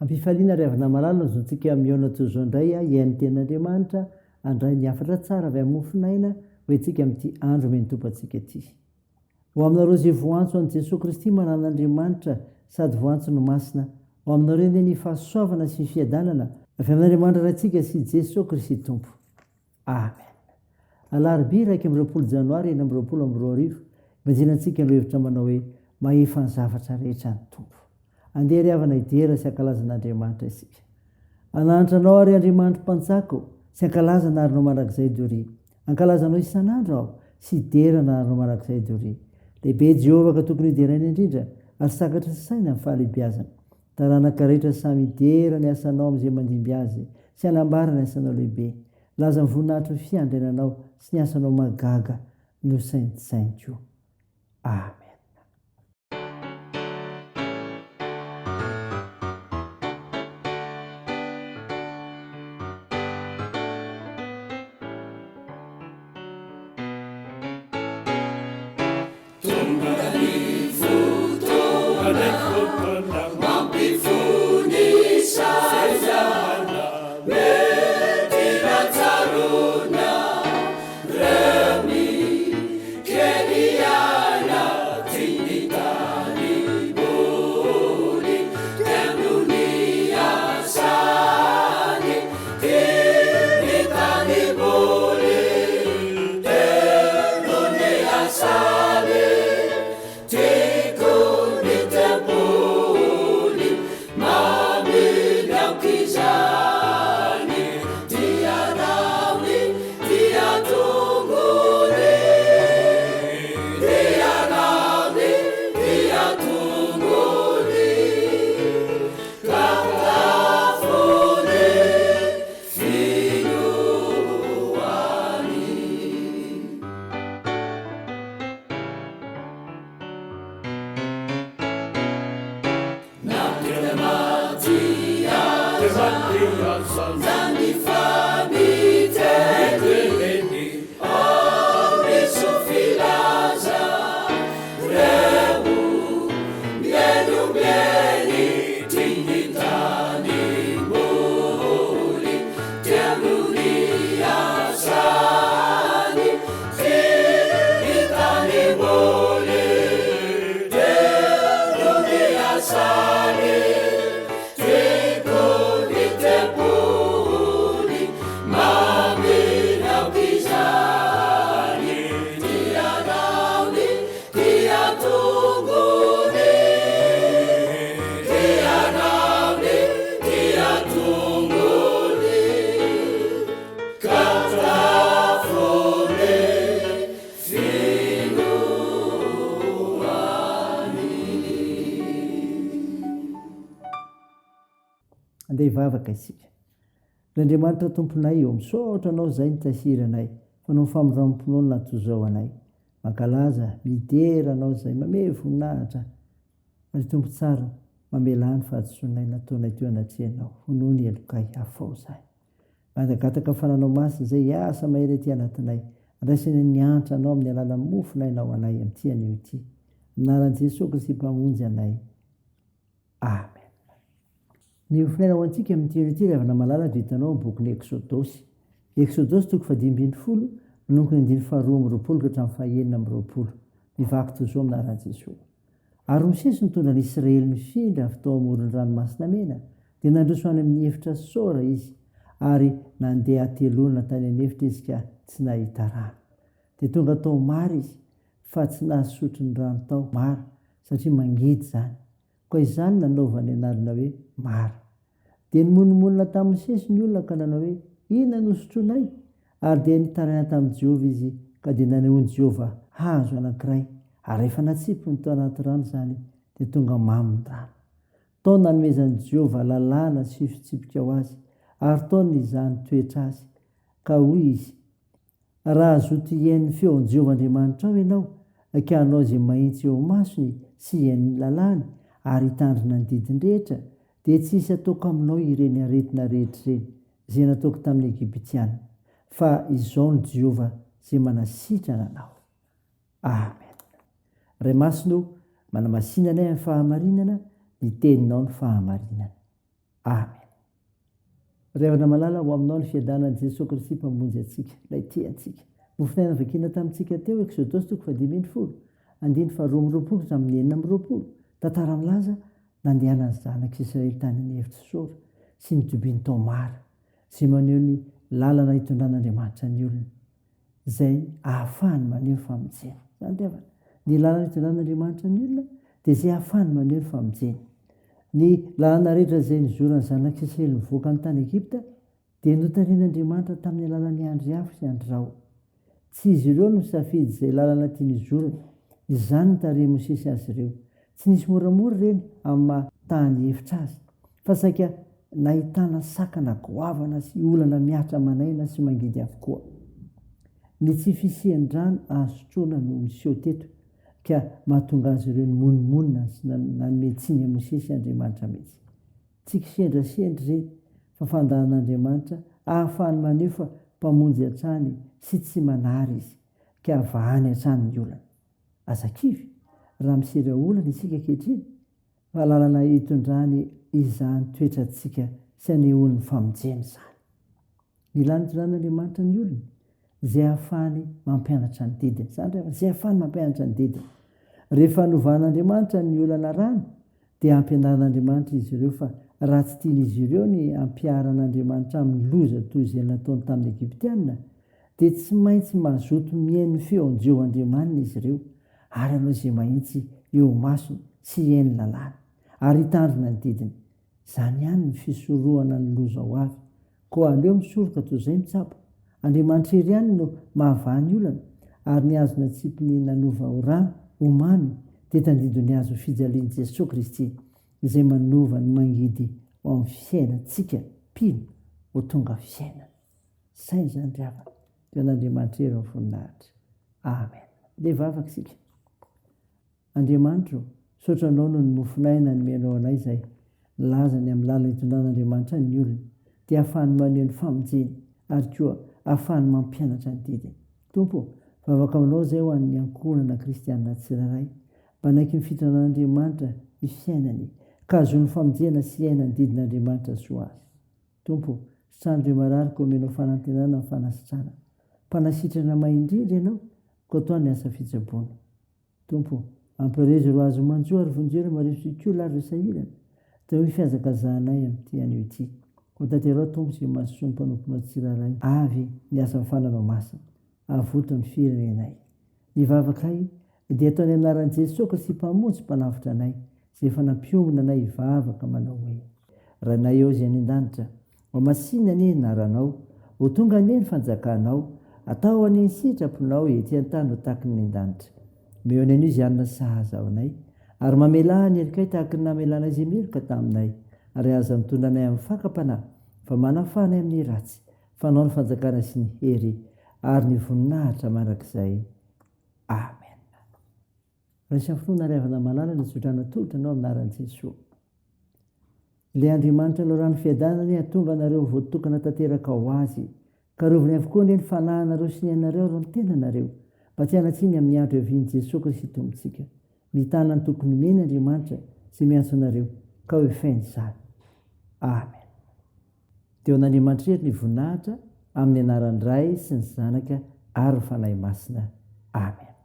ampifaliana ry avana malala zontsika miona toyzao indray a iain'ny ten'andriamanitra andray ny afatra tsara avy amofinaina hoentsika amin'ity andro meny tompo antsika ity ho aminareo zay voantso an' jesosy kristy manan'andriamanitra sady voantso no masina ho aminareo ne ny fahasoavana sy ny fiadanana avy amin'andriamanitra rahantsika sy jesosy kristy tompo amen. Alarobia 1 janoary 2022 imanjinantsika nireo hevitra manao hoe mahefa ny zavatra rehetra ny tompo. Andeha ry havana idera sy ankalazan'andriamanitra isika. Anantranao ary andriamanitra mpanjako sy ankalaza naharinao mandrakizay dory. Ankalazanao isan'andro aho sy idera naharinao mandrakizay dory. Lehibe Jehovah ka tokony ideraina indrindra ary sakatra sy saina ny fahalehibiazana. Taranaka rehetra samy idera ny asanao amin'izay mandimby azy sy anambara ny asanao lehibe. Laza ny voninahitry ny fiandrinanao sy ny asanao magaga no saintsainto. Amen. Andeha hivavaka isika. L'Andriamanitra tomponay eo misaotra anao izay ny tasiranay fa no famoramponao no natozao anay. Mankalaza midera anao izay mame voninahitra ary tompo tsara mamelany fahatsonay nataonay teo anatrehanao ho noho ny elokay afao izay. Mandagataka fananao masina izay asa mahery ety anatinay. Andraisany ny antra anao amin'ny alalan'ny mofonainao anay amin'ity anio ity. Anaran'i Jesosy Kristy mpamonjy anay. Amen. Ny ofinaina ho antsika amin'ity ity ravana malala dia hitanao amin'ny bokin'ny Eksodosy. Eksodosy 20, manokana 12 ka hatramin'ny 120. Mivaky toy izao aminaran'i Jesosy. Ary Mosesy nitondra ny Israely mifindra avy tao amoron'ny ranomasina mena, dia nandroso any amin'ny efitra Sora izy, ary nandeha atelona tany anefitra izy ka tsy nahita rano. Dia tonga tao mara izy, fa tsy nahasotro ny rano tao mara, satria mangidy izany. Koa izany nanaovany anarana hoe mara. Dia nimonomonina tamin'ny Mosesy ny olona ka nanao hoe inona no sotroinay? Ary dia nitaraina tamin'i Jehovah izy ka dia nanehoan'i Jehovah hazo anankiray. Ary rehefa natsipony tao anaty rano izany dia tonga mamy ny rano. Tao nanomezan'i Jehovah lalàna sy fitsipika ho azy, ary tao nizahany toetra azy. Ka hoy izy, raha zoto hiain'ny feon'i Jehovah Andriamanitra ao ianao, ka hanao izay mahitsy eo masony sy hiain'ny lalàny, ary hitandrina ny didin-drehetra, dia tsy hisy ataoko aminao ireny aretina rehetra ireny, izay nataoko tamin'ny Egiptiana. Fa izao ny Jehovah izay manasitrana anao. Amen. Ray masino, manamasinana amin'ny fahamarinana, ny teninao ny fahamarinana. amen. Revana malala ho aminao ny fiadanan'i Jesosy Kristy mpamonjy antsika, ilay tia antsika. Mofinaina vakina tamintsika teo Exodosy 1:12, 2:4-9. Tantara milaza nandehanan'ny zanak'Israely tany amin'ny hevitra Sora sy nitobiany Tamara, izay maneho ny lalana hitondran'Andriamanitra ny olona, izay ahafahany maneho famonjena. Zany tiavana, ny lalana hitondran'Andriamanitra ny olona dia izay ahafahany maneho ny famonjena. Ny lalana rehetra izay nizorany zanak'Israely mivoaka ny tany Egipta dia notarian'Andriamanitra tamin'ny alalan'ny andry afo sy andry rao. Tsy izy ireo no safidy izay lalana tiany zorana, izany nitarihy Mosesy azy ireo. Tsy nisy moramora reny amin'ny mahatany hevitra azy, fa saika nahitana sakana goavana sy olana miatra manaina sy mangidy avokoa. Ny tsy fisian-drano azotrona no miseho teto, ka mahatonga azy ireo nymonomonina sy nanome tsiny a Mosesy Andriamanitra mihitsy. Tsy kisendrasendry reny fa fandahan'Andriamanitra ahafahany maneho fa mpamonjy hatrany sy tsy manary izy, ka vahany hatrany ny olana. Azakivy raha misera olana isika ankehitriny, fa lalana hitondrany izany toetrantsika sy anehoany famonjena izany. Mila nitondran'Andriamanitra ny olona izay ahafahany mampianatra ny didiny. Izay ahafahany mampianatra ny didiny. Rehefa novan'Andriamanitra ny olana rano dia ampianaran'Andriamanitra izy ireo, fa raha tsy tian'izy ireo ny ampiaran'Andriamanitra amin'ny loza toy izay nataony tamin'ny Egyptianina, dia tsy maintsy mazoto mihaino feon-jeo Andriamanina izy ireo, ary hanao izay mahitsy eo masony sy hiaino lalàna, ary hitandrina ny didiny. Izany ihany ny fisorohana ny loza ho avy. Koa aleo misoroka toy izay mitsabo. Andriamanitra ery ihany no mahavany olana, ary ny azona tsipiny nanova ho rano ho mamy dia tandido ny azo fijalian'i Jesosy Kristy, izay manova ny mangidy ho amin'ny fiainantsika pino ho tonga fiainana. Izay izany ravana, teo an'Andriamanitra ery amin'ny voninahitra. Amen. Dia vavaka isika. Andriamanitra, saotra anao no ny mofinaina nomenao anay izay lazany amin'ny lalana hitondran'Andriamanitra ny olona, dia ahafahany maneho ny famonjeny, ary koa ahafahany mampianatra ny didiny. Tompo, vavaka aminao izay ho an'ny ankohonana kristianina tsirairay, mba naiky ny fitondran'Andriamanitra ny fiainany, ka azoany famonjena sy iainany didin'Andriamanitra soa azy. Tompo, sandro mararika omenao fanantenana amin'ny fanasitrana. Mpanasitrana mahindrindra ianao, ko atao ny asa fitsaboana. Tompo, ampirezy ro azo manjo ary vonjeo maresok'olona ary sahirana, teo ny fiazakazahanay amin'ity anio ity. Ko tanterao tompo izay mahasoa ny mpanomponao tsirairay avy ny asa fananao masina, avoto ny firenenay. Ny vavakay dia ataony amin'ny anaran'i Jesosy Kristy mpamonjy mpanafitra anay, izay efa nampiombona anay hivavaka manao hoe: ranay eo izay any an-danitra, ho masinina anie ny anaranao, ho tonga anie ny fanjakanao, atao anie ny sitraponao ety an-tany ho tahaka ny an-danitra. Meo any anio izy anona sahaza ao anay, ary mamela ny erikay tahaka ny namelanay izay meloka taminay, ary aza mitondra anay amin'ny fakapanahy, fa manafanay amin'ny ratsy, fanao ny fanjakana sy ny hery, ary ny voninahitra mandrakizay. Amen. Raha fotoana revana malala ny tsodrana tolotra anao amin'ny anaran'i Jesosy. Ilay Andriamanitra loharano fiadanany hatonga anareo voatokana tanteraka ho azy, ka rovony avokoa ny fanahinareo sy ny ainareo ro ny tenanareo, mba tsy hanatsiny amin'ny andro iavian'i Jesosy Kristy tompontsika. Mitana ny tokony meny Andriamanitra sy miantso anareo, ka ho efainy izany. Amen. Teo an'Andriamanitra ery ny voninahitra, amin'ny anaran'ny Ray sy ny Zanaka ary ny Fanahy Masina. Amen.